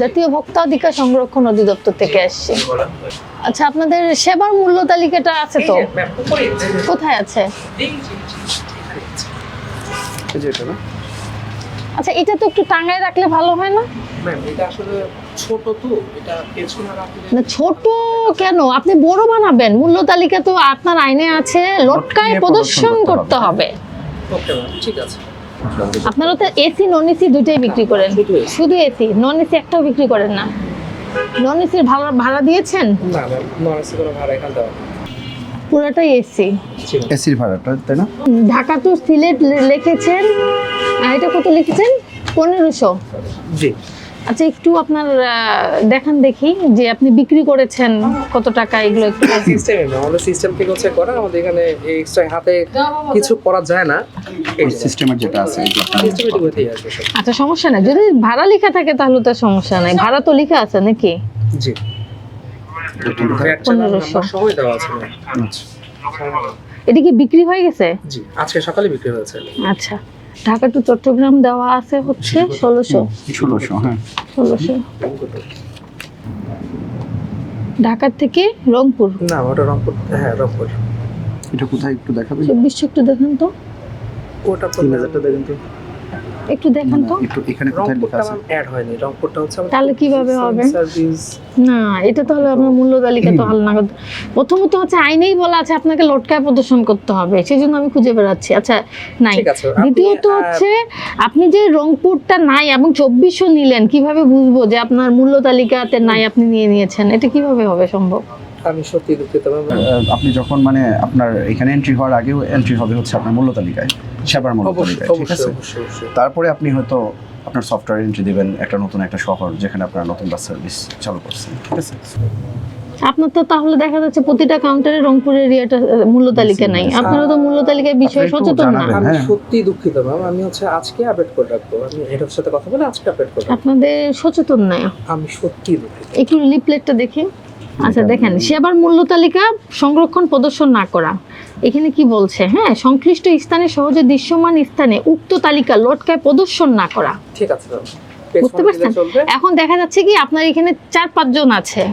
জাতীয় ভোক্তা অধিকার সংরক্ষণ অধিদপ্তর থেকে আসছে। আচ্ছা, আপনাদের সেবার মূল্য তালিকাটা আছে তো? কোথায় আছে? আচ্ছা, এটা তো একটু টাঙায় রাখলে ভালো হয় না? ম্যাম এটা আসলে ছোট তো, এটা পেছনে রাখলে না, ছোট কেন, আপনি বড় বানাবেন। মূল্য তালিকা তো আপনার আইনে আছে, লটকায় প্রদর্শন করতে হবে। ওকে ম্যাম, ঠিক আছে। আপনারা তো এসি নন এসি দুইটাই বিক্রি করেন? শুধু এসি, নন এসি একটাও বিক্রি করেন না? নন এসির ভাড়া দিয়েছেন? না ম্যাম, নন এসি কোনো ভাড়া এখানে দেওয়া পুরোটাই এসি। এসির ভাড়াটা তাই না? ঢাকা টু সিলেট লিখেছেন, এটা কত লিখেছেন? 1500। জি। আচ্ছা, একটু আপনার দেখান দেখি যে আপনি বিক্রি করেছেন কত টাকা, এগুলো একটু। সিস্টেমে আমাদের সিস্টেম থেকে হচ্ছে করা, আমাদের এখানে এক্সট্রা হাতে কিছু করা যায় না, এই সিস্টেমের যেটা আছে সিস্টেমেটিক হতেই আসবে সব। আচ্ছা, সমস্যা নাই, যদি ভাড়া লেখা থাকে তাহলে তো সমস্যা নাই, ভাড়া তো লেখা আছে নাকি? জি। 1500 সময় দেওয়া আছে ম্যাম। আচ্ছা, এটা কি বিক্রি হয়ে গেছে? জি, আজকে সকালে বিক্রি হয়েছে। আচ্ছা, ঢাকা টু চট্টগ্রাম দেওয়া আছে হচ্ছে 1600। হ্যাঁ 1600। ঢাকা থেকে রংপুর? না, ওটা রংপুর। হ্যাঁ, রংপুর। এটা কোথায় একটু দেখাবেন? 2400 একটু দেখান তো, ওটা তো 3000টা দেখেন তো, একটু দেখান তো। একটু এখানে কোথায় লেখা রংপুরটা আছে? অ্যাড হয়নি, রংপুরটা হচ্ছে আমাদের তাহলে কিভাবে হবে? সার্ভিস। না, এটা তো হলো আপনার মূল্য তালিকা তো হালনাগাদ। প্রথমত হচ্ছে আইনেই বলা আছে আপনাকে লটকায় প্রদর্শন করতে হবে, সেজন্য আমি খুঁজে বেড়াচ্ছি। আচ্ছা, নাই। ঠিক আছে, আপনি, দ্বিতীয়ত হচ্ছে আপনি যে রংপুরটা নাই এবং 2400 নিলেন, কিভাবে বুঝবো যে আপনার মূল্য তালিকাতে নাই, আপনি নিয়ে নিয়েছেন? এটা কিভাবে হবে সম্ভব? আমি সত্যি দুঃখিত ম্যাম। আপনি যখন মানে আপনার এখানে এন্ট্রি হওয়ার আগেও এন্ট্রি হবে হচ্ছে আপনার মূল্য তালিকায়, সেবার মূল্য তালিকায়, ঠিক আছে? অবশ্যই। তারপরে আপনি হয়তো আপনার সফটওয়্যার এন্ট্রি দিবেন একটা নতুন একটা শহর যেখানে আপনারা নতুন বাস সার্ভিস চালু করছেন, ঠিক আছে? আপনার তো তাহলে দেখা যাচ্ছে প্রতিটা কাউন্টারে রংপুরের এরিয়াটা মূল্য তালিকা নাই। আপনারা তো মূল্য তালিকার বিষয়ে আপনি একটু সচেতন না। জানাবেন। আমি হ্যাঁ। সত্যি দুঃখিত ম্যাম, আমি হচ্ছে আজকে আপডেট করে রাখবো। আমি এটার সাথে কথা বলে আজকে আপডেট করে রাখবো। আপনাদের সচেতন না। আমি সত্যি দুঃখিত। একটু লিফলেটটা দেখি। আচ্ছা, দেখেন, সেবার মূল্য তালিকা সংরক্ষণ প্রদর্শন না করা, এখানে কি বলছে? হ্যাঁ, সংশ্লিষ্ট স্থানে সহজে দৃশ্যমান স্থানে উক্ত তালিকা লটকায় প্রদর্শন না করা। ঠিক আছে ম্যাম, বুঝতে পারছেন? এখন দেখা যাচ্ছে কি আপনার এখানে 4-5 জন আছে,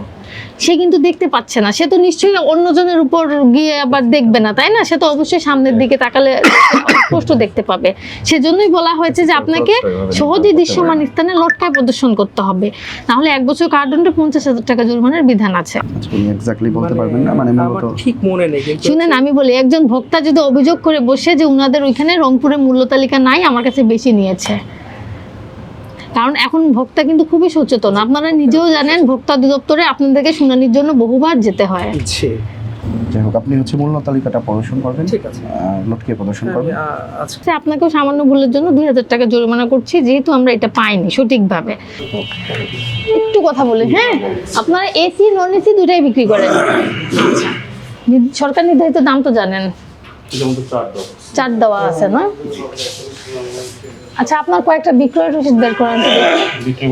সে কিন্তু দেখতে পাচ্ছে না, সে তো নিশ্চয়ই অন্যজনের উপর গিয়ে আবার দেখবে না, তাই না? সে তো অবশ্যই সামনের দিকে তাকালে স্পষ্ট দেখতে পাবে। সেজন্যই বলা হয়েছে যে আপনাকে সহজে দৃশ্যমান স্থানে লটকায় প্রদর্শন করতে হবে, নাহলে 1 বছর কারাদণ্ড 50,000 টাকা জরিমানার বিধান আছে। আচ্ছা, উনি এক্স্যাক্টলি বলতে পারবেন না, মানে আমার মূলত ঠিক মনে নেই, কিন্তু শুনেন, আমি বলি, একজন ভোক্তা যদি অভিযোগ করে বসে যে উনাদের ওইখানে রংপুরের মূল্য তালিকা নাই, আমার কাছে বেশি নিয়েছে, কারণ এখন ভোক্তা কিন্তু খুবই সচেতন। আপনারা নিজেও জানেন, ভোক্তা অধিদপ্তরে আপনাদেরকে শুনানির জন্য বহুবার যেতে হয়। জি, যাই হোক, আপনি হচ্ছে মূল্য তালিকাটা প্রদর্শন করবেন, ঠিক আছে। লটকে প্রদর্শন আমি করবেন। আজকে আপনাকেও সামান্য ভুলের জন্য 2000 টাকা জরিমানা করছি, যেহেতু আমরা এটা পাইনি সঠিকভাবে। একটু কথা বলি, হ্যাঁ, আপনারা এসি নন এসি দুটাই বিক্রি করেন? সরকার নির্ধারিত দাম তো জানেন, 4 দেওয়া আছে না? আচ্ছা, আপনার কয়েকটা বিক্রয় রসিদ বের করেন তো দেখি।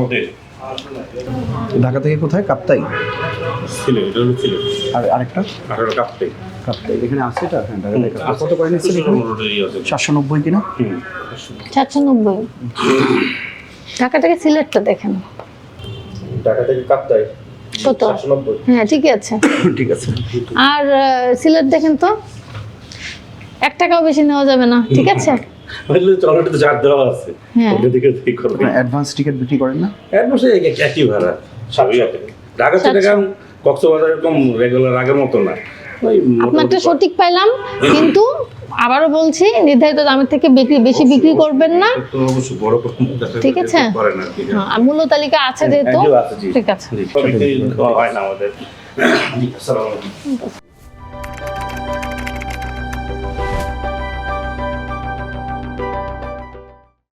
ঢাকা থেকে কোথায়? কাপ্তাই আর আরেকটা কাপ্তাই এখানে আছে এটা। হ্যাঁ, ঢাকা থেকে কত করে নিচ্ছেন এখানে? 790 কিনা? 790। ঢাকা থেকে সিলেটটা দেখেন ঢাকা থেকে কাপ্তাই কত? 790। হ্যাঁ, ঠিকই আছে। ঠিক আছে। আর সিলেট দেখেন তো, 1 টাকাও বেশি নেওয়া যাবে না, ঠিক আছে? হ্যাঁ, অ্যাডভান্স টিকিট বিক্রি করেন না? একই ভাড়া স্বাভাবিক। ঢাকা চিটাগাং কক্সবাজার এরকম রেগুলার আগের মতো না। আপনারটা সঠিক পাইলাম, কিন্তু আবারও বলছি, নির্ধারিত দামের থেকে বেশি বিক্রি করবেন না, অবশ্যই বড় ঠিক আছে? হ্যাঁ, আর মূল্য তালিকা আছে যেহেতু, ঠিক আছে। হয় না আমাদের।